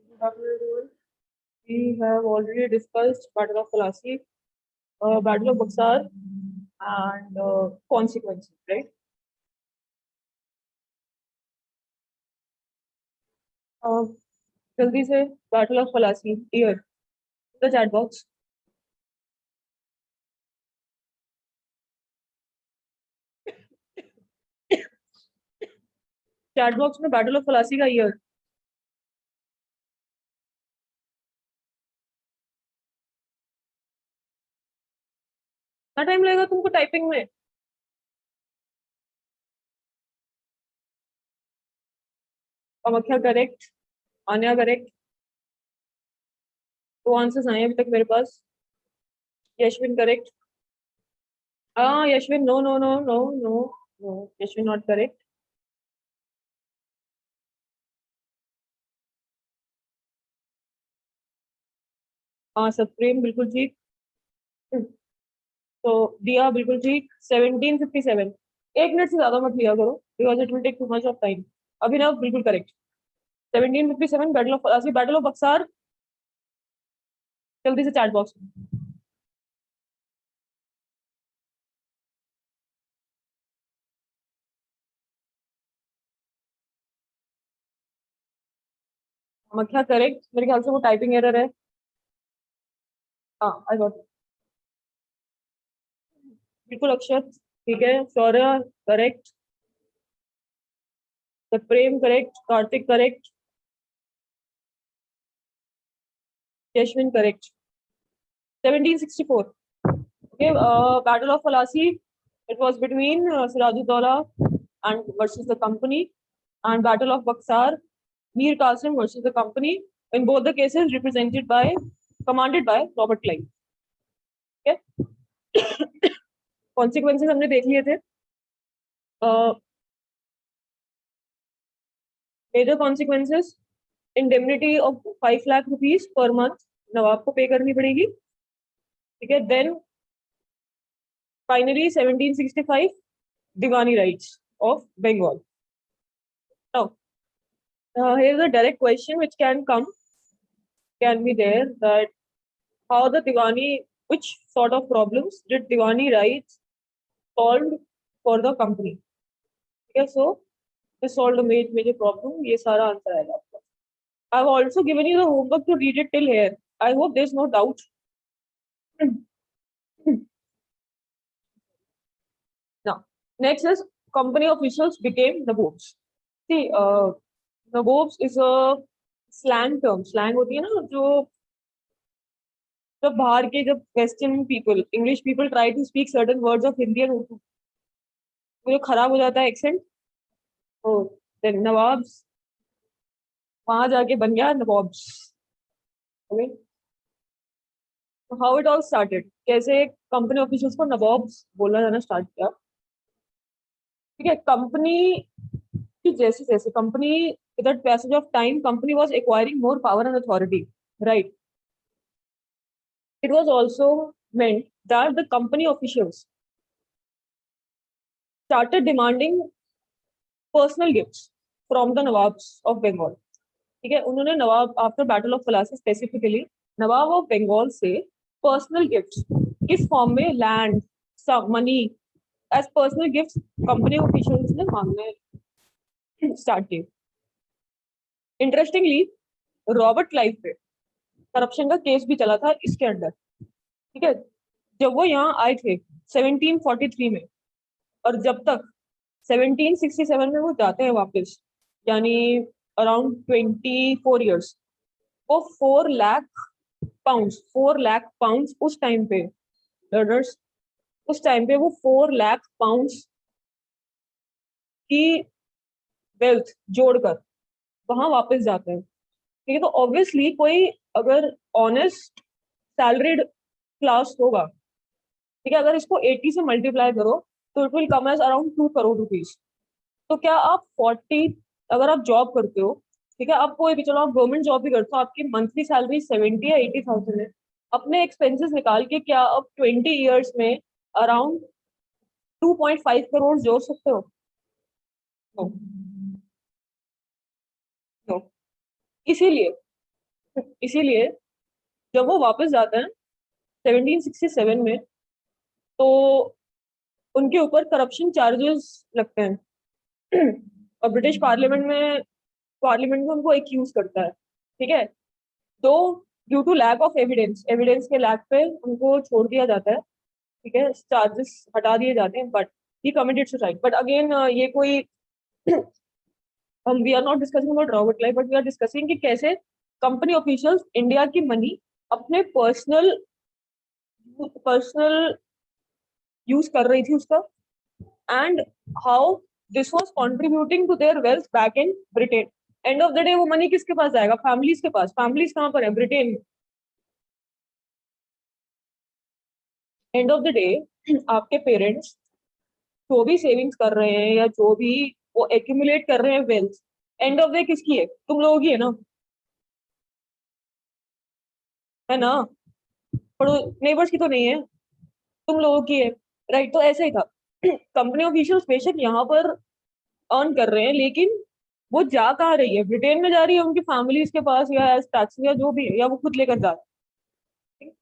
Good afternoon, everyone. We have already discussed Battle of Plassey, Battle of Buxar, and consequences, right? Uh, जल्दी से Battle of Plassey year the chat box. Chat box में Battle of Plassey का year. कितना time लगेगा तुमको typing में? Kamakhya correct, Anya correct. दो answers आए अभी तक मेरे पास. यशविन करेक्ट. हाँ Yashwin, no no no no no no, Yashwin not correct. हाँ सप्रेम बिल्कुल ठीक. तो दिया बिल्कुल ठीक. 1757. 1 मिनट से ज्यादा मत लिया करो because it will take too much of time. Abhinav बिल्कुल करेक्ट. 1757 battle of Berkshire. जल्दी से चैट बॉक्स में. कामाख्या करेक्ट. मेरे ख्याल से वो टाइपिंग एरर है. हाँ आई गॉट. बिल्कुल अक्षत ठीक है. Shaurya correct. Prem correct. Kartik correct. Yashwin correct. 1764. Okay, Battle of Plassey. It was between Sirajuddaula and versus the company, and Battle of Buxar, Mir Qasim versus the company. In both the cases, commanded by Robert Clive. Okay. Consequences हमने देख लिए थे. Major consequences: indemnity of 5 lakh rupees per month नवाब को पे करनी पड़ेगी. ठीक है. Then finally 1765 Diwani rights of Bengal. Now here's a direct question which can be there, that how the Diwani, which sort of problems did Diwani rights solved for the company? Okay, so this solved a major problem. ये सारा answer आएगा आपका. I've also given you the homework to read it till here. I hope there's no doubt. Now, next is company officials became nabobs. See, nabobs is a slang term. Slang होती है ना जो जब बाहर के जब western people, English people try to speak certain words of Hindi and Urdu, तो खराब हो जाता है एक्सेंट. तो देन नवाब्स, वहां जाके बन गया nawabs. Okay. How it all started, कैसे कंपनी ऑफिशियल्स को नवाब्स बोलना जाना स्टार्ट किया. ठीक है. कंपनी की जैसे जैसे company with the passage of time company was acquiring more power and authority, right. It was also meant that the company officials started demanding personal gifts from the Nawabs of Bengal. ठीक है. उन्होंने nawab after battle of Plassey specifically nawab of Bengal से personal gifts किस form में, land, money, as personal gifts company officials ने मांगने start किए. Interestingly Robert Clive पे करप्शन का केस भी चला था इसके अंडर. ठीक है. जब वो यहाँ आए थे 1743 में, और जब तक 1767 में वो जाते हैं वापस, यानी अराउंड 24 ईयर्स, वो 4 लाख पाउंड उस टाइम पे लर्नर्स, उस टाइम पे वो 4 लाख पाउंड की वेल्थ जोड़कर वहां वापस जाते हैं. ठीक है. तो ऑब्वियसली कोई अगर ऑनेस्ट सैलरीड क्लास होगा, ठीक है, अगर इसको 80 से मल्टीप्लाई करो तो it will come as around 2 crore rupees. तो क्या आप 40, अगर आप जॉब करते हो, ठीक है, आप कोई भी, चलो आप गवर्नमेंट जॉब भी करते हो, आपकी मंथली सैलरी 70 या 80,000 है, अपने एक्सपेंसेस निकाल के क्या आप 20 ईयर्स में अराउंड 2.5 करोड़ जोड़ सकते हो? No no. इसीलिए इसीलिए जब वो वापस जाते हैं 1767 में, तो उनके ऊपर करप्शन चार्जेस लगते हैं। और ब्रिटिश पार्लियामेंट में उनको एक्यूज करता है, ठीक है। तो due to lack of evidence, evidence के लैक पे उनको छोड़ दिया जाता है, ठीक है, चार्जेस हटा दिए जाते हैं, but he committed suicide. But again ये कोई हम we are not discussing about Robert Clive, but we are discussing कि कैसे कंपनी ऑफिशियल्स इंडिया की मनी अपने पर्सनल पर्सनल यूज कर रही थी उसका, and how this was contributing to their wealth back in Britain. End of the day वो money किसके पास जाएगा? फैमिलीज के पास। फैमिलीज कहाँ पर है? Britain. End of the day आपके पेरेंट्स जो भी सेविंग्स कर रहे हैं या जो भी वो एक्यूमुलेट कर रहे हैं wealth, and of the day किसकी है? तुम लोगों की है ना, है ना? पर नेबर्स की तो नहीं है, तुम लोगों की है, राइट? तो ऐसा ही था। कंपनी ऑफिशियल्स बेशक यहाँ पर अर्न कर रहे हैं, लेकिन वो जा कहाँ रही है? ब्रिटेन में जा रही है उनकी फैमिलीज के पास, या एज टैक्स या जो भी है, या वो खुद लेकर जा रहे हैं।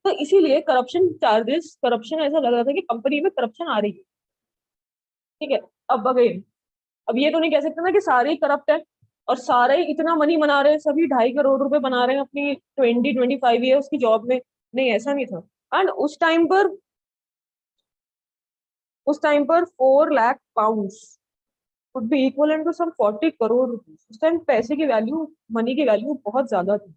तो इसीलिए करप्शन चार्जेस, करप्शन ऐसा लग रहा था कि कंपनी में करप्शन आ रही है, ठीक है। अब अगेन, अब ये तो नहीं कह सकते ना कि सारे ही करप्ट है और सारे ही इतना मनी बना रहे हैं, सभी 2.5 करोड़ रुपए बना रहे हैं अपनी 25 ईयर्स की जॉब में। नहीं, ऐसा नहीं था। एंड उस टाइम पर 4 lakh pound would be equivalent to some 40 crore rupees। उस टाइम पैसे की वैल्यू, मनी की वैल्यू बहुत ज्यादा थी।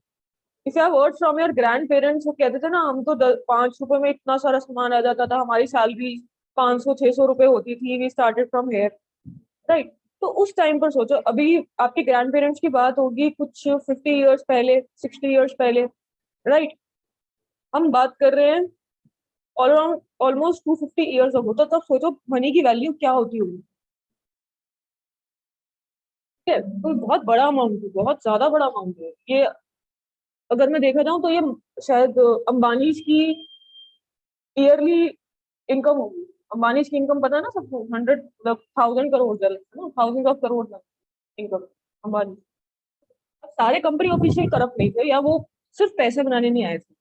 If you have word from your grand parents, वो कहते थे ना हम तो 5 रुपए में इतना सारा सामान आ जाता था, हमारी सैलरी 500-600 रुपए होती थी, we started from here, right? तो उस टाइम पर सोचो, अभी आपके ग्रैंड पेरेंट्स की बात होगी कुछ 50 ईयर्स पहले, 60 ईयर्स पहले, राइट? हम बात कर रहे हैं ऑलमोस्ट 250 ईयर्स अगो। तो तब सोचो मनी की वैल्यू क्या होती होगी, ठीक है। तो बहुत बड़ा अमाउंट है, बहुत ज्यादा बड़ा अमाउंट है ये। अगर मैं देखा जाऊं तो ये शायद अंबानी की ईयरली इनकम होगी। अंबानी की इनकम पता है ना सबको? 100,000 करोड़ है ना, thousand of crore income Ambani. अब सारे कंपनी ऑफिशियल करप्ट नहीं थे, या वो सिर्फ पैसे बनाने नहीं आए थे।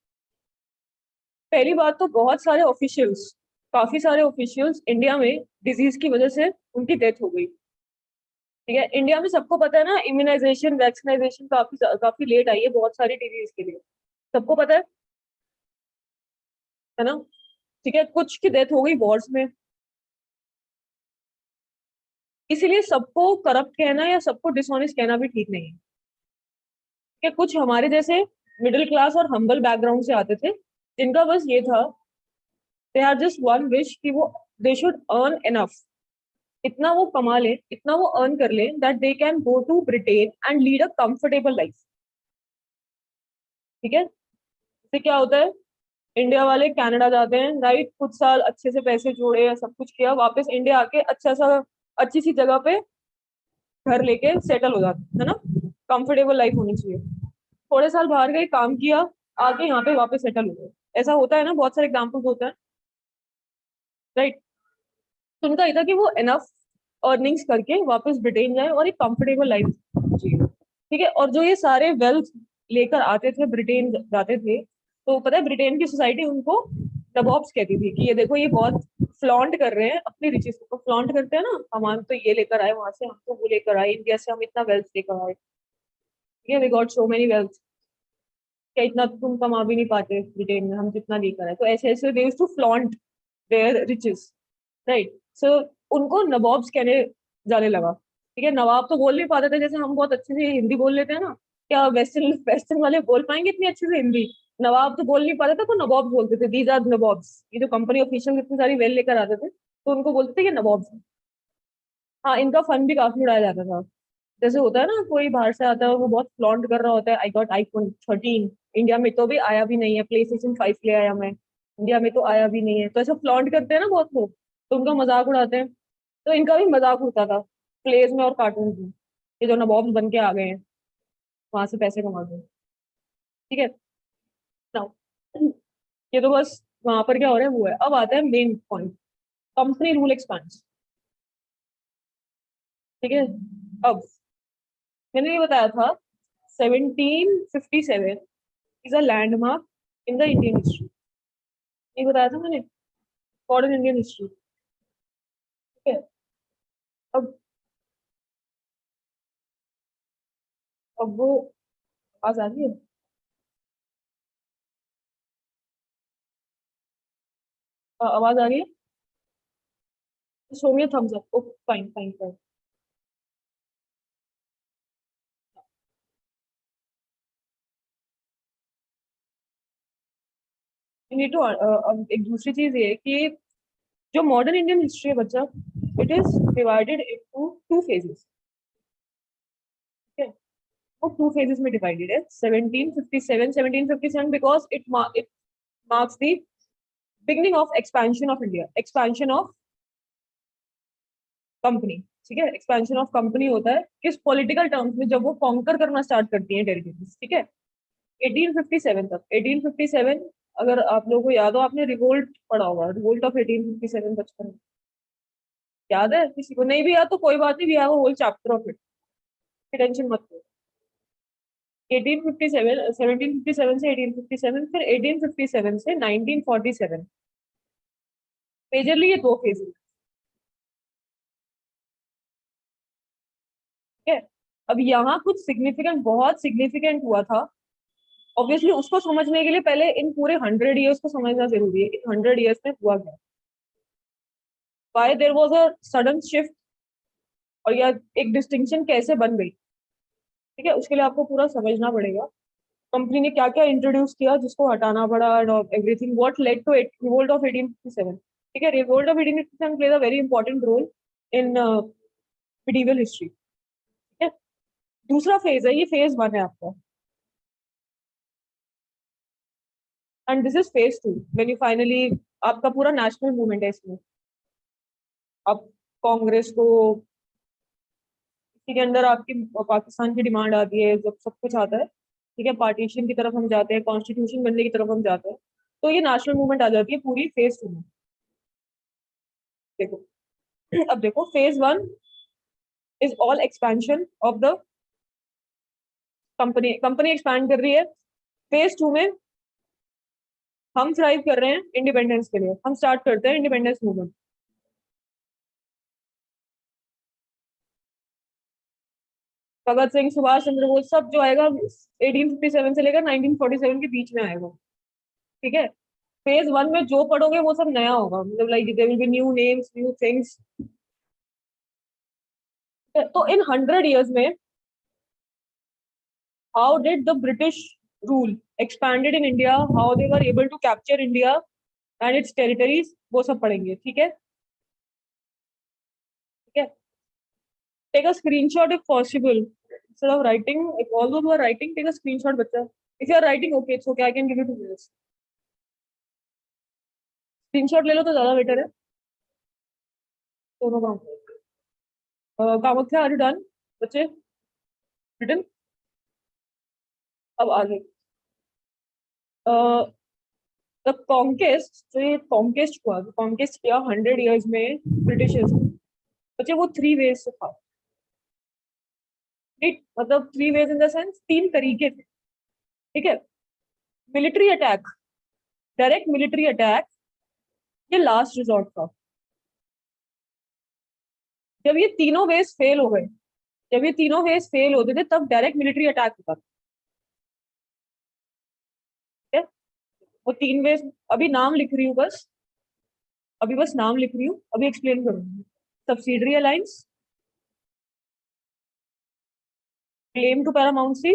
पहली बात तो बहुत सारे ऑफिशियल्स, काफी सारे ऑफिशियल्स इंडिया में डिजीज की वजह से उनकी डेथ हो गई, ठीक है। इंडिया में सबको पता है ना, इम्यूनाइजेशन वैक्सीनाइजेशन काफी काफी लेट आई है बहुत सारी डिजीज के लिए, सबको पता है ना? ठीक है, कुछ की डेथ हो गई वॉर्स में। इसीलिए सबको करप्ट कहना या सबको डिसऑनेस्ट कहना भी ठीक नहीं है, कि कुछ हमारे जैसे मिडिल क्लास और हम्बल बैकग्राउंड से आते थे, जिनका बस ये था, they had just one wish कि वो दे शुड अर्न एनफ, इतना वो कमा ले, इतना वो अर्न कर ले, that they can go to Britain and lead a comfortable life, ठीक है। इससे क्या होता है? इंडिया वाले कनाडा जाते हैं, राइट, कुछ साल अच्छे से पैसे जोड़े या सब कुछ किया, वापस इंडिया आके अच्छा सा अच्छी सी जगह पे घर लेके सेटल हो जाते हैं, है ना? कंफर्टेबल लाइफ होनी चाहिए। थोड़े साल बाहर गए, काम किया, आके यहाँ पे वापस सेटल हो गए। ऐसा होता है ना, बहुत सारे एग्जाम्पल्स होते हैं, राइट। तो उनका ये था कि वो एनफ अर्निंग्स करके वापस ब्रिटेन जाए और एक कंफर्टेबल लाइफ जिए, ठीक है। और जो ये सारे वेल्थ लेकर आते थे, ब्रिटेन जाते थे, तो पता है ब्रिटेन की सोसाइटी उनको नबॉब्स कहती थी कि ये देखो ये बहुत फ्लॉन्ट कर रहे हैं अपनी रिचेस को, फ्लॉन्ट करते हैं ना, हम तो ये लेकर आए वहां से, हम तो वो लेकर आए, इंडिया से हम इतना वेल्थ लेकर आए, ठीक है, we got so many wealth. क्या इतना तो तुम कमा भी नहीं पाते ब्रिटेन में, हम जितना लेकर आए? तो ऐसे ऐसे they used to flaunt their riches, right. So उनको नवाब्स कहने जाने लगा, ठीक है। नवाब तो बोल नहीं पाते थे, जैसे हम बहुत अच्छे से हिंदी बोल लेते हैं ना, क्या वेस्टर्न वेस्टर्न वाले बोल पाएंगे इतनी अच्छे से हिंदी? नवाब तो बोल नहीं पाते थे, तो नवाब बोलते थे, दीज आर नवाब्स। ये जो कंपनी ऑफिशियल इतनी सारी वेल लेकर आते थे, तो उनको बोलते थे ये नवाब्स हैं। हाँ, इनका फन भी काफी उड़ाया जाता था। जैसे होता है ना, कोई बाहर से आता है और वो बहुत फ्लॉन्ट कर रहा होता है, आई गॉट iPhone 13, इंडिया में तो भी आया भी नहीं है, PlayStation 5 ले आया मैं, इंडिया में तो आया भी नहीं है। तो ऐसा फ्लॉन्ट करते हैं ना बहुत लोग, तो उनका मजाक उड़ाते हैं। तो इनका भी मजाक उड़ता था प्लेज में और कार्टून में, ये जो नवाब बन के आ गए हैं वहां से पैसे कमा के, ठीक है। Now, ये तो बस वहां पर क्या हो रहा है वो है। अब आता है main point, company rule expense, ठीक है। अब मैंने ये बताया था 1757 is a landmark in the Indian history. ये बताया था मैंने, मॉडर्न इंडियन हिस्ट्री। ठीक है। अब अब वो आवाज आ रही है? आवाज आ रही है? Show me thumbs up. Okay, fine fine fine. Need to एक दूसरी चीज ये है कि जो मॉडर्न इंडियन हिस्ट्री है बच्चा, it is divided into two phases. ठीक है। वो टू फेजेस में डिवाइडेड है। 1757 because it marks the beginning of expansion of India, expansion of company. ठीक है। एक्सपेंशन ऑफ कंपनी होता है किस पॉलिटिकल टर्म्स में, जब वो कॉन्कर करना स्टार्ट करती है टेरिटरीज। ठीक है। 1857 तक, 1857, अगर आप लोगों को याद हो, आपने रिवोल्ट पढ़ा होगा, रिवोल्ट ऑफ 1857 बचपन में। याद है? किसी को नहीं भी याद तो कोई बात नहीं, भी है वो whole chapter of it, tension मत लो। 1857, 1757 से 1857, फिर 1857 से 1947, मेजरली ये दो फेज। ठीक है। अब यहाँ कुछ सिग्निफिकेंट, बहुत सिग्निफिकेंट हुआ था। ऑब्वियसली उसको समझने के लिए पहले इन पूरे 100 ईयर्स को समझना जरूरी है। इन 100 ईयर्स में हुआ क्या, why there was a sudden shift, और या एक डिस्टिंक्शन कैसे बन गई। ठीक है। उसके लिए आपको पूरा समझना पड़ेगा कंपनी ने क्या क्या इंट्रोड्यूस किया जिसको हटाना पड़ा, everything what led to revolt of 1857। ठीक है। Revolt of 1857 plays a very important role in medieval history. ठीक है। दूसरा फेज है, ये फेज वन है आपका, and this is phase two, when you finally, आपका पूरा नेशनल मूवमेंट है इसमें। अब कांग्रेस को, इसी के अंदर आपकी पाकिस्तान की डिमांड आती है, जब सब कुछ आता है। ठीक है। पार्टीशन की तरफ हम जाते हैं, कॉन्स्टिट्यूशन बनने की तरफ हम जाते हैं, तो ये नेशनल मूवमेंट आ जाती है पूरी फेज टू में। देखो, अब देखो, phase one is all expansion of the company, company expand कर रही है। फेज टू में हम थ्राइव कर रहे हैं इंडिपेंडेंस के लिए, हम स्टार्ट करते हैं इंडिपेंडेंस मूवमेंट। भगत सिंह, सुभाष चंद्र बोस, सब जो आएगा 1857 से लेकर 1947 के बीच में आएगा। ठीक है। फेज वन में जो पढ़ोगे वो सब नया होगा, मतलब like there will be new names, new things. तो इन 100 ईयर्स में how did the British rule expanded in India, how they were able to capture India and its territories, वो सब पढ़ेंगे। ठीक है। ठीक है। Take a screenshot if possible, instead of writing. If all those who are writing, take a screenshot बच्चा। if you are writing, okay, it's okay, I can give you 2 minutes। Screenshot ले लो तो ज्यादा बेटर है, दोनों काम। Kamakhya, are you done बच्चे? Written. अब आगे, द कॉन्केस्ट, जो ये कॉन्केस्ट हुआ, कॉन्केस्ट किया 100 ईयर्स में ब्रिटिशर्स ने, बच्चे वो 3 वेज से था। ठीक, मतलब 3 वेज इन द सेंस, 3 तरीके थे। ठीक है। Military attack, direct military attack, ये लास्ट रिजॉर्ट था। जब ये तीनों वेज फेल हो गए, जब ये तीनों वेज फेल होते थे, तब डायरेक्ट मिलिट्री अटैक होता था। ठीक है। वो 3 वेज, अभी नाम लिख रही हूँ बस, अभी बस नाम लिख रही हूँ, अभी एक्सप्लेन करूंगी। Subsidiary alliance, claim to paramountcy,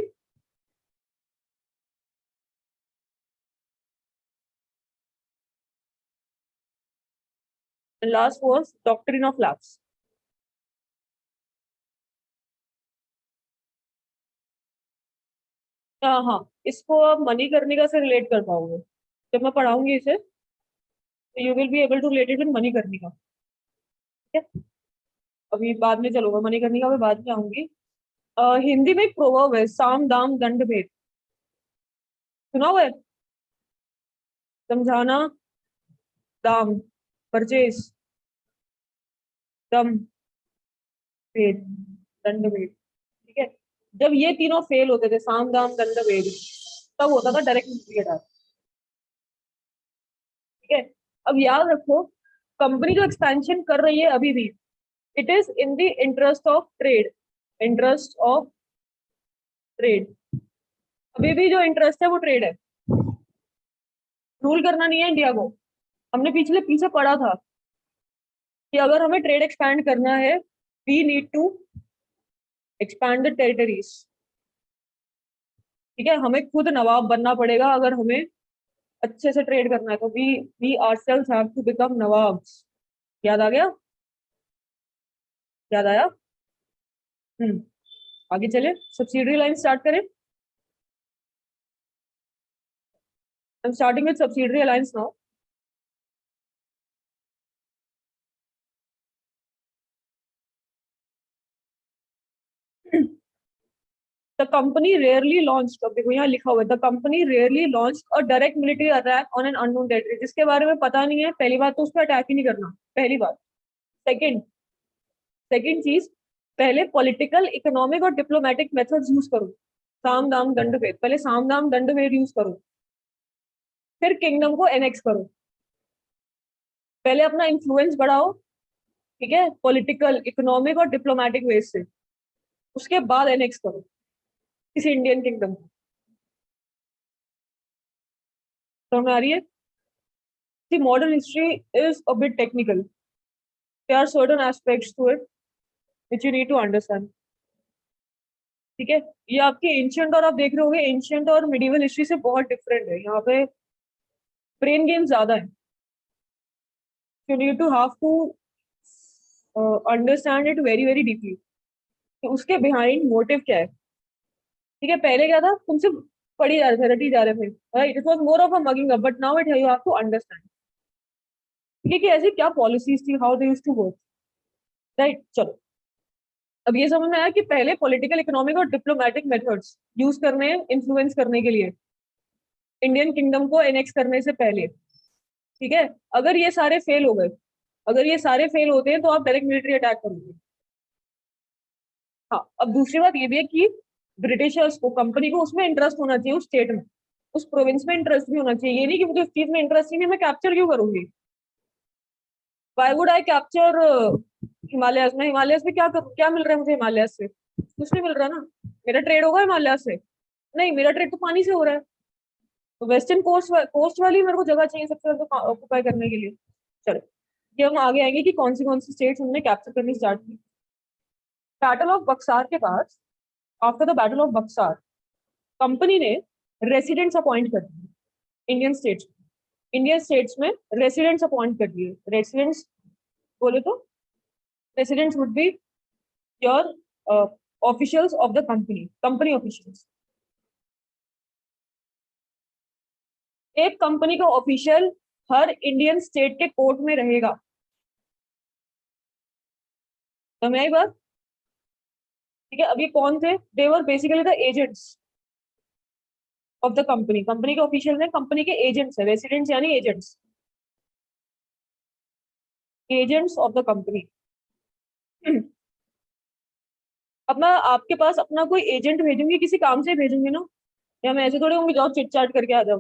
and last was doctrine of lapse. हाँ हाँ, इसको आप मणिकर्णिका से रिलेट कर पाओगे, जब मैं पढ़ाऊंगी इसे, तो you will be able to relate it with Manikarnika. ठीक है। अभी बाद में चलूंगा, मणिकर्णिका में बाद में आऊंगी। हिंदी में एक प्रोवर्ब है, साम दाम दंड भेद, सुना हुआ है? समझाना, दाम परचेज, दम भेद, दंड भेद। ठीक है। जब ये तीनों फेल होते थे, साम दाम दंड भेद, तब होता था डायरेक्ट मिलिट्री अटैक। ठीक है, अब याद रखो, कंपनी जो एक्सपेंशन कर रही है अभी भी, it is in the interest of trade, interest of trade. अभी भी जो इंटरेस्ट है वो ट्रेड है, रूल करना नहीं है इंडिया को। हमने पिछले पीछे पढ़ा था कि अगर हमें ट्रेड एक्सपैंड करना है, we need to expand the territories. ठीक है, हमें खुद नवाब बनना पड़ेगा अगर हमें अच्छे से ट्रेड करना है, तो we ourselves have to become nawabs. याद आ गया? याद आया? हम्म। आगे चले, सब्सिडरी लाइन स्टार्ट करें। I am starting with subsidiary alliance now. The company rarely launch, देखो यहाँ लिखा हुआ है, the company rarely launch a direct military attack on an unknown territory. जिसके बारे में पता नहीं है, पहली बात तो उस पर अटैक ही नहीं करना, पहली बात। सेकंड, सेकंड चीज, पहले पॉलिटिकल, इकोनॉमिक और डिप्लोमेटिक मेथड्स यूज करो। साम दाम दंड भेद, पहले साम दाम दंड भेद यूज करो, फिर किंगडम को एनेक्स करो। पहले अपना इन्फ्लुएंस बढ़ाओ, ठीक है, पॉलिटिकल, इकोनॉमिक और डिप्लोमेटिक वे से, उसके बाद एनेक्स करो किसी इंडियन किंगडम को। समझ में आ रही है? The modern history is a bit technical. There are certain aspects to it which you need to understand. ठीक है, ये आपके एंशियंट, और आप देख रहे होगे एंशियंट और मिडिवल हिस्ट्री से बहुत डिफरेंट है। यहाँ पे ब्रेन गेम ज्यादा है, you need to have to understand it very very deeply, कि उसके बिहाइंड मोटिव क्या है। ठीक है, पहले क्या था, तुम सिर्फ पढ़ी जा रहे थे, रटी जा रहे थे, right, it was more of a mugging up, but now it you have to understand. ठीक है, कि ऐसी क्या पॉलिसीज थी, how they used to work, right. चलो, अब ये समझ में आया कि पहले पॉलिटिकल, इकोनॉमिक और डिप्लोमेटिक मेथड्स यूज करने हैं इन्फ्लुएंस करने के लिए, इंडियन किंगडम को एनेक्स करने से पहले। ठीक है, अगर ये सारे फेल हो गए, अगर ये सारे फेल होते हैं, तो आप डायरेक्ट मिलिट्री अटैक करोगे। हाँ, अब दूसरी बात ये भी है कि ब्रिटिशर्स को, कंपनी को उसमें इंटरेस्ट होना चाहिए, उस स्टेट में, उस प्रोविंस में इंटरेस्ट भी होना चाहिए। ये नहीं कि मुझे उस चीज में इंटरेस्ट ही नहीं, मैं कैप्चर क्यों करूंगी? Why would I capture Himalayas? में हिमालयस में क्या करूँ, क्या मिल रहा है मुझे हिमालयस से? कुछ नहीं मिल रहा ना। मेरा ट्रेड होगा हिमालय से? नहीं, मेरा ट्रेड तो पानी से हो रहा है। तो वेस्टर्न कोस्ट कोस्ट वाली मेरे को जगह चाहिए सबसे ज्यादा ऑक्युपाई करने के लिए। चलो, ये हम आगे आएंगे कि कौन सी स्टेट्स हमने कैप्चर करनी स्टार्ट की। बैटल ऑफ बक्सार के बाद, after the battle of Berkshire, company ने रेसिडेंट्स अपॉइंट कर दिए इंडियन स्टेट्स, इंडियन स्टेट्स में रेसिडेंट्स अपॉइंट कर दिए। रेसिडेंट्स बोले तो, residents would be your officials of the company, company officials. एक कंपनी का ऑफिशियल हर इंडियन स्टेट के कोर्ट में रहेगा। समझ आई बात? ठीक है, अब ये कौन थे? They were basically the agents of the company. Company के ऑफिशियल में कंपनी के एजेंट्स है, रेसिडेंट्स यानी agents, agents of the company. अब मैं आपके पास अपना कोई एजेंट भेजूंगी, किसी काम से भेजूंगी ना, या मैं ऐसे थोड़ी होंगी जाओ चिट चाट करके आ जाओ।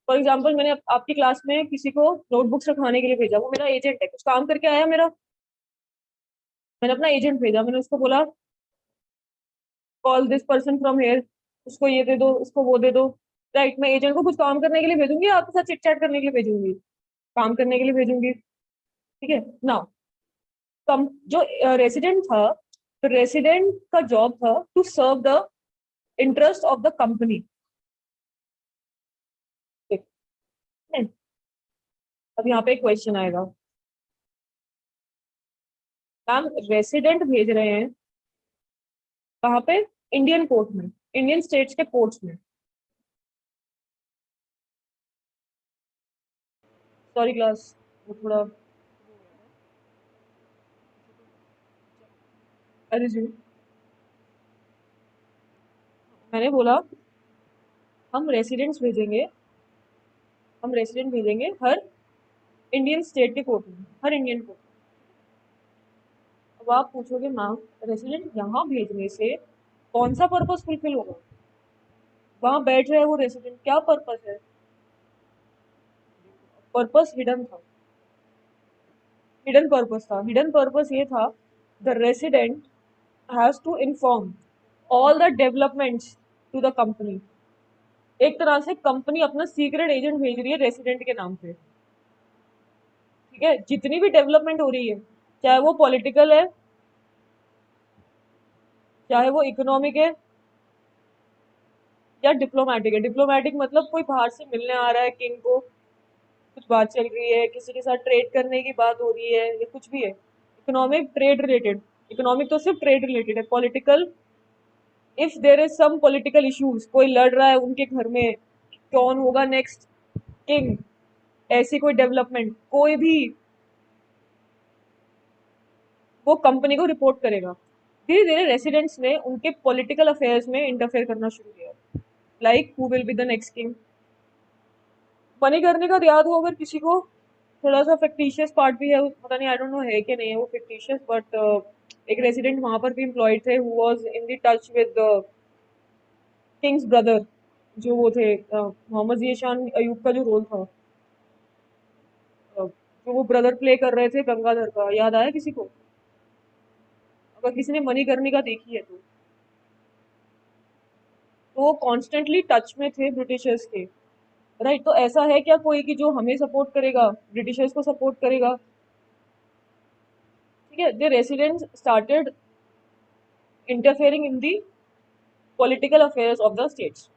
फॉर एग्जाम्पल, मैंने आपकी क्लास में किसी को नोटबुक्स रखवाने के लिए भेजा, वो मेरा एजेंट है, कुछ काम करके आया मेरा, मैंने अपना एजेंट भेजा, मैंने उसको बोला call this person from here, उसको ये दे दो, उसको वो दे दो। राइट, मैं एजेंट को कुछ काम करने के लिए भेजूंगी, आपके साथ चिट चैट करने के लिए भेजूंगी, काम करने के लिए भेजूंगी। ठीक है ना? कम जो रेसिडेंट था, तो रेसिडेंट का जॉब था to serve the interest of the company. अब यहाँ पे एक क्वेश्चन आएगा, मैम रेसिडेंट भेज रहे हैं कहाँ पे? इंडियन कोर्ट में, इंडियन स्टेट्स के कोर्ट्स में। सॉरी क्लास, वो थोड़ा रिज्यूम, मैंने बोला हम रेसिडेंट्स भेजेंगे, हम रेसिडेंट भेजेंगे हर इंडियन स्टेट के कोर्ट में, हर इंडियन कोर्ट। तो आप पूछोगे मैम रेसिडेंट यहाँ भेजने से कौन सा पर्पस फुलफिल होगा, वहां बैठ रहे वो रेसिडेंट, क्या पर्पस है? पर्पस हिडन था, हिडन पर्पस था। हिडन पर्पस ये था the resident has to inform all the developments to the company. एक तरह से कंपनी अपना सीक्रेट एजेंट भेज रही है रेसिडेंट के नाम पे, ठीक है, जितनी भी डेवलपमेंट हो रही है, चाहे वो पॉलिटिकल है, चाहे वो इकोनॉमिक है, या डिप्लोमेटिक है। डिप्लोमेटिक मतलब कोई बाहर से मिलने आ रहा है किंग को, कुछ बात चल रही है, किसी के साथ ट्रेड करने की बात हो रही है, या कुछ भी है। इकोनॉमिक ट्रेड रिलेटेड, इकोनॉमिक तो सिर्फ ट्रेड रिलेटेड है। Political, if there is some political issues, कोई लड़ रहा है उनके घर में, कौन होगा नेक्स्ट किंग, ऐसी कोई डेवलपमेंट, कोई भी, वो कंपनी को रिपोर्ट करेगा। धीरे धीरे रेसिडेंट्स ने उनके पॉलिटिकल अफेयर्स में इंटरफेयर करना शुरू किया, like who will be the next king. Money करने का याद हो अगर किसी को, थोड़ा सा फिक्टिशियस पार्ट भी है, पता नहीं, आई डोंट नो है कि नहीं है वो फिक्टिशियस, बट एक रेसिडेंट वहां पर भी एम्प्लॉयड थे who was in the touch with Kings brother, जो वो थे मोहम्मद जीशान अयूब का जो रोल था, जो वो ब्रदर प्ले कर रहे थे गंगाधर का, याद आया किसी को? अगर किसी ने मनी करने का देखी है तो वो कॉन्स्टेंटली टच में थे ब्रिटिशर्स के, राइट। तो ऐसा है क्या कोई कि जो हमें सपोर्ट करेगा, ब्रिटिशर्स को सपोर्ट करेगा? ठीक है, the residents started interfering in the political affairs of the states,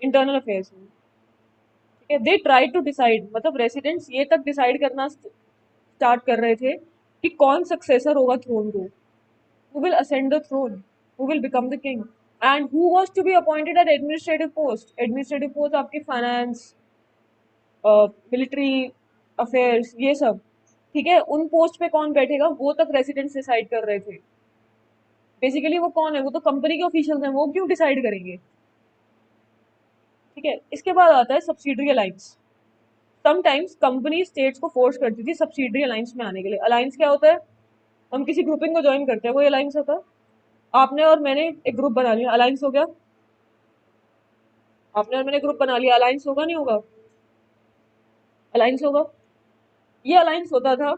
internal affairs में, ठीक है। दे ट्राई टू डिसाइड, मतलब रेसिडेंट्स ये तक डिसाइड करना स्टार्ट कर रहे थे कि कौन सक्सेसर होगा थ्रोन को, who will ascend the throne, who will become the king, and who was to be appointed at administrative post। administrative post आपके फाइनेंस, मिलिट्री अफेयर्स, ये सब, ठीक है। उन पोस्ट पे कौन बैठेगा वो तक रेसिडेंट्स डिसाइड कर रहे थे। बेसिकली वो कौन है, वो तो कंपनी के ऑफिशियल्स हैं, वो क्यों डिसाइड करेंगे, ठीक है। इसके बाद आता है subsidiary alliance. Sometimes company states को फोर्स करती थी सब्सिडरी अलायंस में आने के लिए। अलायंस क्या होता है, हम किसी ग्रुपिंग को ज्वाइन करते हैं, वो अलायंस होता है। आपने और मैंने एक ग्रुप बना लिया, अलायंस हो गया। आपने और मैंने ग्रुप बना लिया, अलायंस होगा नहीं होगा? अलायंस होगा। ये अलायंस होता था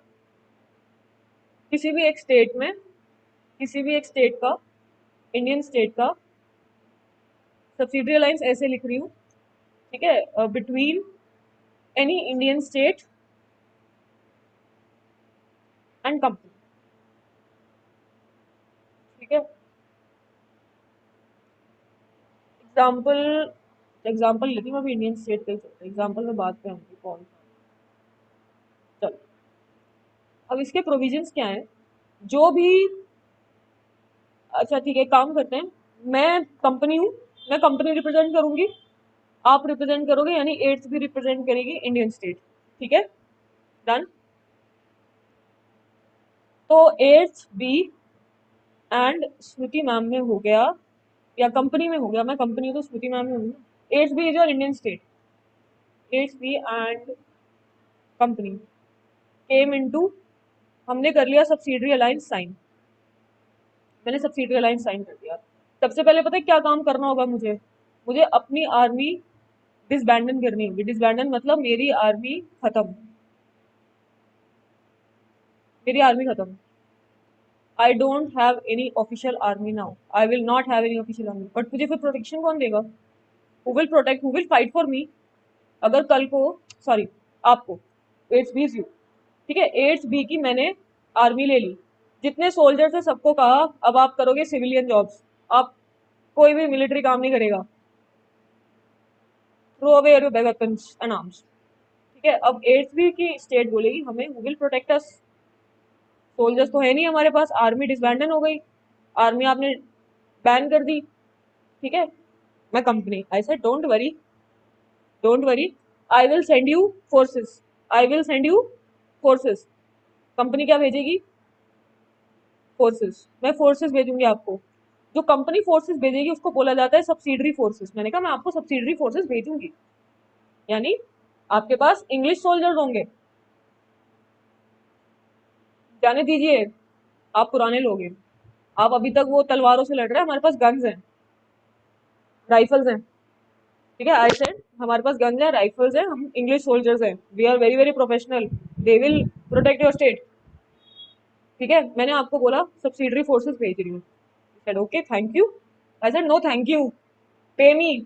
किसी भी एक स्टेट में, किसी भी एक स्टेट का, इंडियन स्टेट का सब्सिडरी अलायंस ऐसे लिख रही हूँ, ठीक है, between any Indian state and company, ठीक है। एग्जाम्पल, एग्जाम्पल लेती हूँ, अभी इंडियन स्टेट का ही एग्जाम्पल में बात पे आऊंगी कौन सा। चलो, अब इसके प्रोविजंस क्या है, जो भी, अच्छा ठीक है, काम करते हैं, मैं कंपनी हूँ, मैं कंपनी रिप्रेजेंट करूंगी, आप रिप्रेजेंट करोगे, यानी एट्थ भी रिप्रेजेंट करेगी इंडियन स्टेट, ठीक है, डन। तो eighth B and Smriti ma'am में हो गया, या कंपनी में हो गया, मैं कंपनी तो स्मृति मैम में हूँ। Eighth B is your Indian state, eighth B and company came into, हमने कर लिया सब्सिडरी अलायंस साइन, मैंने सब्सिडरी अलायंस साइन कर दिया। सबसे पहले पता है क्या काम करना होगा मुझे, मुझे अपनी आर्मी डिसबैंडन करनी होगी। डिसबैंडन मतलब मेरी आर्मी खत्म, मेरी आर्मी खत्म। I don't have any official army now, I will not have any official army, but मुझे फिर प्रोटेक्शन कौन देगा? Who will protect, who will fight for me? अगर कल को, सॉरी, आपको, एट्स बी इज यू, ठीक है, एट्स बी की मैंने आर्मी ले ली, जितने सोल्जर थे सबको कहा अब आप करोगे सिविलियन जॉब्स, आप कोई भी मिलिट्री काम नहीं करेगा, throw away your weapons and arms, ठीक है। अब एट्थ बी की स्टेट बोलेगी हमें who will protect us, soldiers तो है नहीं हमारे पास, आर्मी डिसबैंडन हो गई, आर्मी आपने बैन कर दी, ठीक है। मैं company, I said don't worry, don't worry, I will send you forces, I will send you forces. Company क्या भेजेगी? फोर्सेस, मैं फोर्सेस भेजूंगी आपको। जो कंपनी फोर्सेस भेजेगी उसको बोला जाता है सब्सिडरी फोर्सेस। मैंने कहा मैं आपको सब्सिडरी फोर्सेस भेजूंगी, यानी आपके पास इंग्लिश सोल्जर्स होंगे, जाने दीजिए, आप पुराने लोग हैं, आप अभी तक वो तलवारों से लड़ रहे हैं, हमारे पास गन्स हैं, राइफल्स हैं। ठीक है, आई सेड हमारे पास गन्स हैं, राइफल्स हैं, हम इंग्लिश सोल्जर्स हैं, we are very very professional, they will protect your state. ठीक है, मैंने आपको बोला सब्सिडरी फोर्सेस भेज रही हूँ। Said okay thank you. I said no thank you, pay me,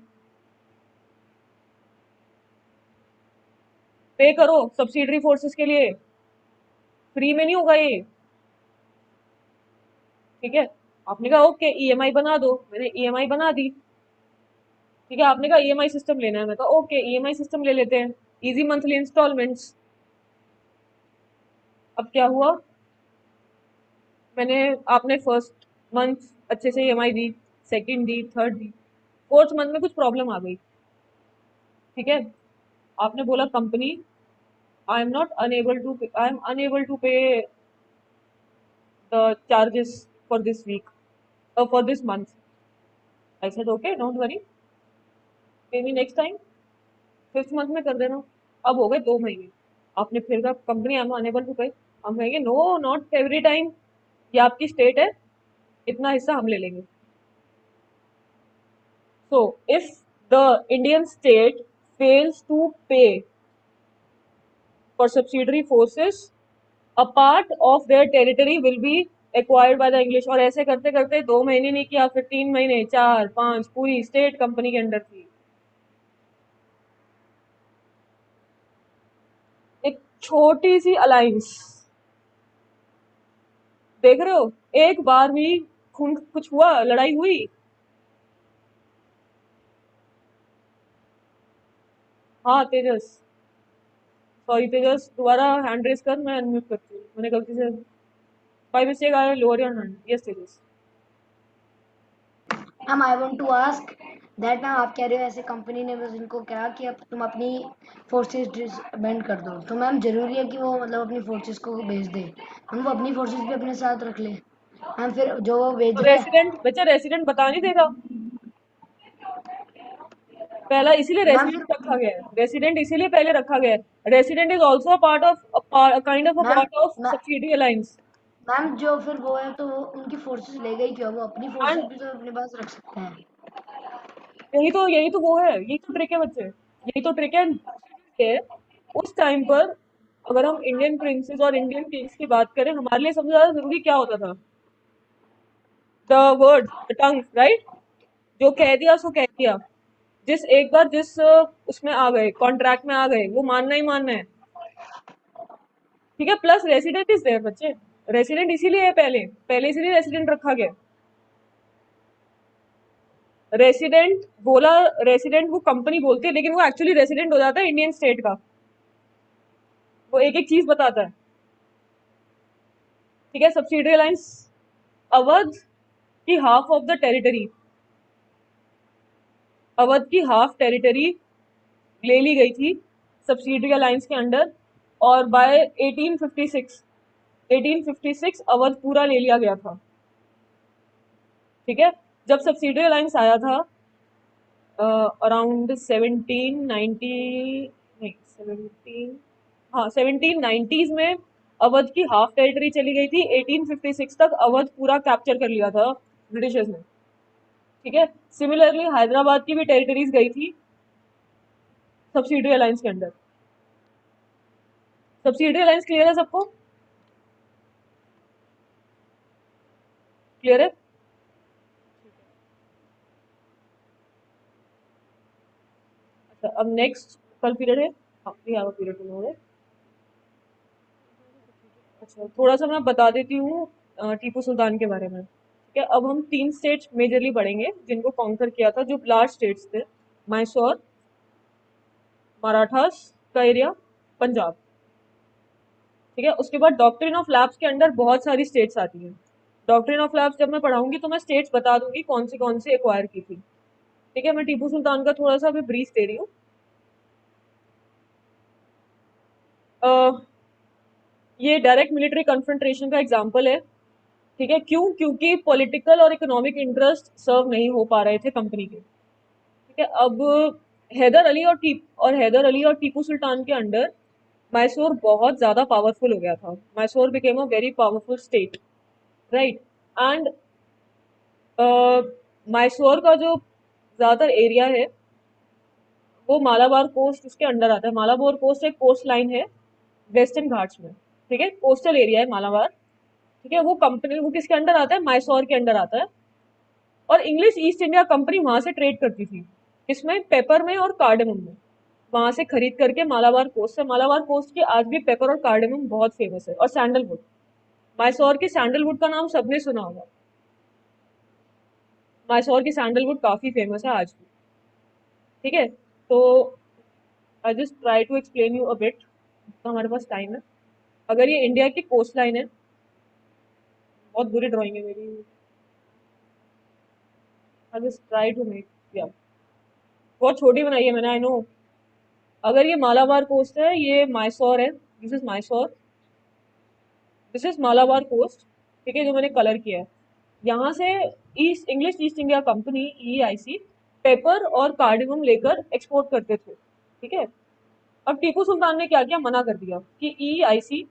पे करो सब्सिडरी फोर्सेस के लिए, फ्री में नहीं होगा ये। ठीक है, आपने कहा ओके ईएमआई बना दो, मैंने ईएमआई बना दी। ठीक है, आपने कहा ईएमआई सिस्टम लेना है, मैं कहा ओके ईएमआई सिस्टम ले लेते हैं, इजी मंथली इंस्टॉलमेंट्स। अब क्या हुआ, मैंने आपने फर्स्ट मंथ अच्छे से ईएमआई दी, सेकंड दी, थर्ड दी, फोर्थ मंथ में कुछ प्रॉब्लम आ गई। ठीक है, आपने बोला company I am unable to pay the charges for this week for this month. I said okay don't worry, pay me next time, fifth month में कर देना। अब हो गए 2 महीने, आपने फिर कहा company I am unable to pay, हम कहेंगे नो नॉट एवरी टाइम, ये आपकी स्टेट है, इतना हिस्सा हम ले लेंगे। So if the Indian state fails to pay for subsidiary forces, a part of their territory will be acquired by the English. और ऐसे करते करते 2 महीने नहीं किया, फिर 3 महीने, 4, 5, पूरी स्टेट कंपनी के अंडर थी। एक छोटी सी अलायंस, देख रहे हो, एक बार भी खून कुछ हुआ, लड़ाई हुई? हाँ तेजस, सॉरी तेजस, दोबारा हैंड रेस कर, मैं अनम्यूट करती हूँ, मैंने गलती से by mistake I lower your hand. Yes Tejas. Ma'am I want to ask that, ma'am आप कह रहे हो ऐसे कंपनी ने बस इनको कहा कि अब तुम अपनी फोर्सेस डिसबैंड कर दो, तो मैम जरूरी है कि वो मतलब अपनी फोर्सेस को भेज दे? हम वो अपनी फोर्सेस भी अपने साथ रख ले मैम, फिर जो वो भेज तो रहा है। रेसिडेंट बच्चा, रेसिडेंट बता नहीं देगा, पहला इसीलिए मैम रेसिडेंट फिर रखा गया है, रेसिडेंट इसीलिए पहले रखा गया है। Resident is also a part of kind of a ma'am part of subsidy alliance. Ma'am जो फिर वो है तो वो उनकी फोर्सेस ले गई क्यों? वो अपनी फोर्सेस एंड भी तो अपने पास रख सकते हैं। यही तो वो है, यही तो ट्रिक है बच्चे, यही तो ट्रिक है। उस टाइम पर अगर हम इंडियन प्रिंसेस और इंडियन किंग्स की बात करें, हमारे लिए सबसे ज्यादा जरूरी क्या होता था? The word, the tongue, right? जो कह दिया सो कह दिया, जिस एक बार जिस उसमें आ गए, कॉन्ट्रैक्ट में आ गए, वो मानना ही मानना है। ठीक है, प्लस रेसिडेंट इज देयर बच्चे, रेसिडेंट इसीलिए है, पहले पहले इसीलिए रेसिडेंट रखा गया। रेसिडेंट बोला, रेसिडेंट वो कंपनी बोलती है, लेकिन वो एक्चुअली रेसिडेंट हो जाता है इंडियन स्टेट का, वो एक एक चीज बताता है। ठीक है, सब्सिडरी अलायंस, अवध की half of the territory, Awadh की हाफ टेरिटरी ले ली गई थी सब्सिडरी अलायंस के अंडर, और बाय 1856 अवध पूरा ले लिया गया था। ठीक है, जब सब्सिडरी अलायंस आया था अराउंड 1790, नहीं 17, हाँ 1790s में अवध की हाफ टेरिटरी चली गई थी, 1856 तक अवध पूरा कैप्चर कर लिया था ब्रिटिशर्स ने। ठीक है, सिमिलरली हैदराबाद की भी टेरिटरीज गई थी सब्सिडरी अलायंस के अंडर। सब्सिडरी अलायंस क्लियर है सबको? क्लियर है? अच्छा, अब नेक्स्ट कल पीरियड है, हाँ we have a period tomorrow. अच्छा, थोड़ा सा मैं बता देती हूँ टीपू सुल्तान के बारे में। ठीक है, अब हम 3 स्टेट्स मेजरली पढ़ेंगे जिनको कॉन्कर किया था, जो लार्ज स्टेट्स थे, मैसूर, मराठास का एरिया, पंजाब। ठीक है, उसके बाद डॉक्ट्रिन ऑफ लैब्स के अंडर बहुत सारी स्टेट्स आती हैं। डॉक्ट्रिन ऑफ लैब्स जब मैं पढ़ाऊंगी तो मैं स्टेट्स बता दूंगी कौन सी एक्वायर की थी। ठीक है, मैं टीपू सुल्तान का थोड़ा सा अभी ब्रीफ दे रही हूँ। ये डायरेक्ट मिलिट्री कन्फ्रंट्रेशन का एग्जाम्पल है। ठीक है, क्यों? क्योंकि पॉलिटिकल और इकोनॉमिक इंटरेस्ट सर्व नहीं हो पा रहे थे कंपनी के। ठीक है, अब हैदर अली और टीपू सुल्तान के अंडर मैसूर बहुत ज्यादा पावरफुल हो गया था. Mysore became a very powerful state, right. And Mysore का जो ज्यादातर एरिया है वो मालाबार कोस्ट उसके अंडर आता है. मालाबार कोस्ट एक कोस्ट लाइन है वेस्टर्न घाट्स में, ठीक है, कोस्टल एरिया है मालाबार, ठीक है. वो किसके अंडर आता है? मैसूर के अंडर आता है. और इंग्लिश ईस्ट इंडिया कंपनी वहां से ट्रेड करती थी, इसमें पेपर में और कार्डेमम में. वहां से खरीद करके मालाबार कोस्ट से. मालाबार कोस्ट की आज भी पेपर और कार्डेमम बहुत फेमस है, और सैंडलवुड. मैसूर की सैंडलवुड का नाम सबने सुना होगा. मैसूर की सैंडलवुड काफी फेमस है आज भी, ठीक है. तो I just try to explain you a bit, तो हमारे पास टाइम है. अगर ये इंडिया की कोस्ट लाइन है, बहुत बुरी ड्राइंग है मेरी, I just try to make, या बहुत छोटी बनाई है मैंने, आई नो. अगर ये मालाबार कोस्ट है, ये मैसूर है, this is Mysore, this is Malabar coast, ठीक है, जो मैंने कलर किया है. यहाँ से east English East India Company EIC pepper और कार्डिमम लेकर एक्सपोर्ट करते थे, ठीक है. अब टीपू सुल्तान ने क्या किया? मना कर दिया कि EIC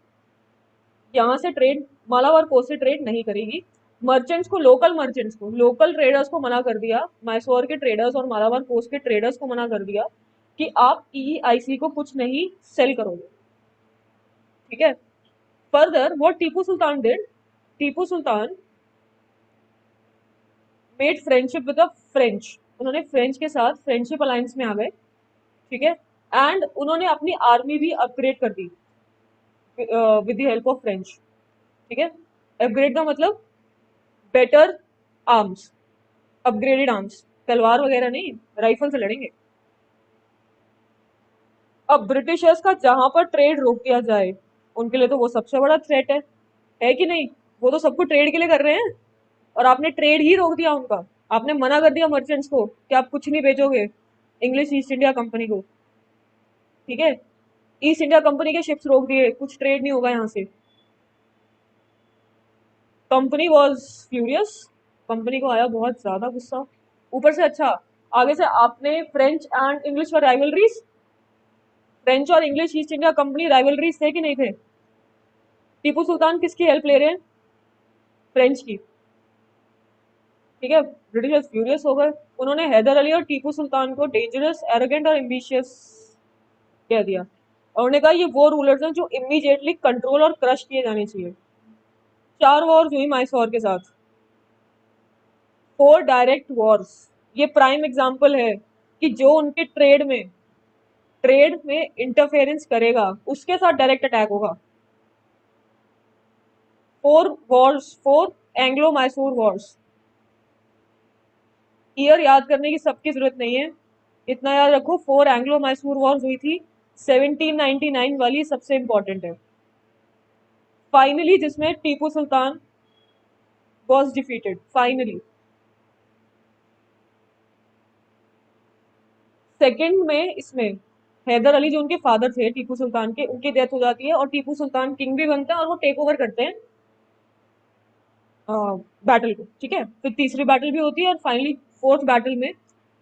यहाँ से ट्रेड, मालाबार कोस्ट से ट्रेड नहीं करेगी. मर्चेंट्स को, लोकल ट्रेडर्स को मना कर दिया. मैसूर के ट्रेडर्स और मालाबार कोस्ट के ट्रेडर्स को मना कर दिया कि आप EIC को कुछ नहीं सेल करोगे, ठीक है. Further what Tipu Sultan did, Tipu Sultan made friendship with the French. उन्होंने फ्रेंच के साथ फ्रेंडशिप अलायंस में आ गए, ठीक है. एंड उन्होंने अपनी आर्मी भी अपग्रेड कर दी with the help of French, ठीक है. अपग्रेड का मतलब बेटर आर्म्स, अपग्रेडेड आर्म्स, तलवार वगैरह नहीं, राइफल से लड़ेंगे. अब ब्रिटिशर्स का जहां पर ट्रेड रोक दिया जाए, उनके लिए तो वो सबसे बड़ा थ्रेट है कि नहीं? वो तो सबको ट्रेड के लिए कर रहे हैं, और आपने ट्रेड ही रोक दिया उनका. आपने मना कर दिया मर्चेंट्स को कि आप कुछ नहीं बेचोगे इंग्लिश ईस्ट इंडिया कंपनी को, ठीक है. ईस्ट इंडिया कंपनी के शिप्स रोक दिए, कुछ ट्रेड नहीं होगा यहाँ से. कंपनी वॉज फ्यूरियस, कंपनी को आया बहुत ज्यादा गुस्सा. ऊपर से अच्छा, आगे से आपने फ्रेंच एंड इंग्लिश पर राइवलरीज, फ्रेंच और English East India company rivalries थे कि नहीं थे? टीपू सुल्तान किसकी हेल्प ले रहे हैं? फ्रेंच की, ठीक है. ब्रिटिशर्स फ्यूरियस हो गए. उन्होंने हैदर अली और टीपू सुल्तान को डेंजरस, एरोगेंट और एम्बिशियस कह दिया, और उन्होंने कहा ये वो रूलर्स हैं जो इमीडिएटली कंट्रोल और क्रश किए जाने चाहिए. 4 वॉर्स हुई मैसूर के साथ, 4 डायरेक्ट वॉर्स. ये प्राइम एग्जाम्पल है कि जो उनके ट्रेड में इंटरफेरेंस करेगा उसके साथ डायरेक्ट अटैक होगा. 4 Wars, 4 Anglo Mysore Wars. Year याद करने की सबकी जरूरत नहीं है, इतना याद रखो, 4 एंग्लो मैसूर वॉर्स हुई थी. 1799 वाली सबसे इंपॉर्टेंट है, फाइनली, जिसमें Tipu Sultan was defeated finally. Second में इसमें हैदर अली जो उनके फादर थे टीपू सुल्तान के, उनकी डेथ हो जाती है, और टीपू सुल्तान किंग भी बनते हैं, और वो टेक ओवर करते हैं बैटल को, ठीक है. फिर तीसरी बैटल भी होती है, और फाइनली फोर्थ बैटल में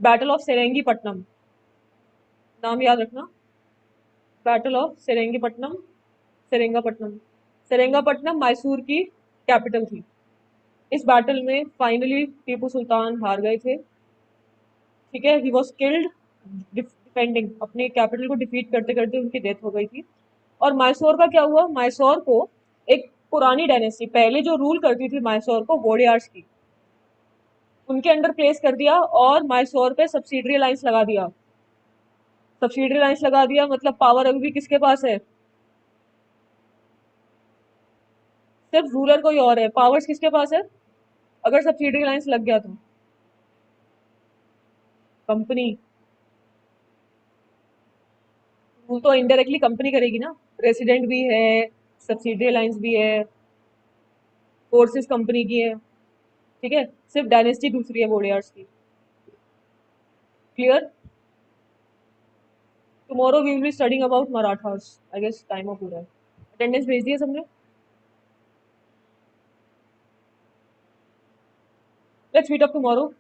बैटल ऑफ सेरेंगीपट्टनम, नाम याद रखना, बैटल ऑफ सेरेंगीपट्टनम, सेरेंगापट्टनम. सेरेंगापट्टनम मैसूर की कैपिटल थी. इस बैटल में फाइनली टीपू सुल्तान हार गए थे, ठीक है. ही वॉज किल्ड डिफेंडिंग, अपनी कैपिटल को डिफीट करते करते उनकी डेथ हो गई थी. और मैसूर का क्या हुआ? मैसूर को एक पुरानी डायनेस्टी, पहले जो रूल करती थी मैसूर को, वोडियार्स की, उनके अंडर प्लेस कर दिया, और मैसूर पे सब्सिडरी लाइन्स लगा दिया. सब्सिडरी लाइन्स लगा दिया मतलब पावर अभी भी किसके पास है? सिर्फ रूलर कोई और है, पावर्स किसके पास है अगर सब्सिडरी लाइन्स लग गया तो? कंपनी. रूल तो इनडायरेक्टली कंपनी करेगी ना, रेसिडेंट भी है, सब्सिडरी लाइन्स भी है, फोर्सेस कंपनी की है, ठीक है. सिर्फ डायनेस्टी दूसरी है वोडियार्स की. Clear? Tomorrow we will be studying about Marathas. I guess time up हो रहा है. अटेंडेंस भेज दिया सबने? Let's meet up tomorrow.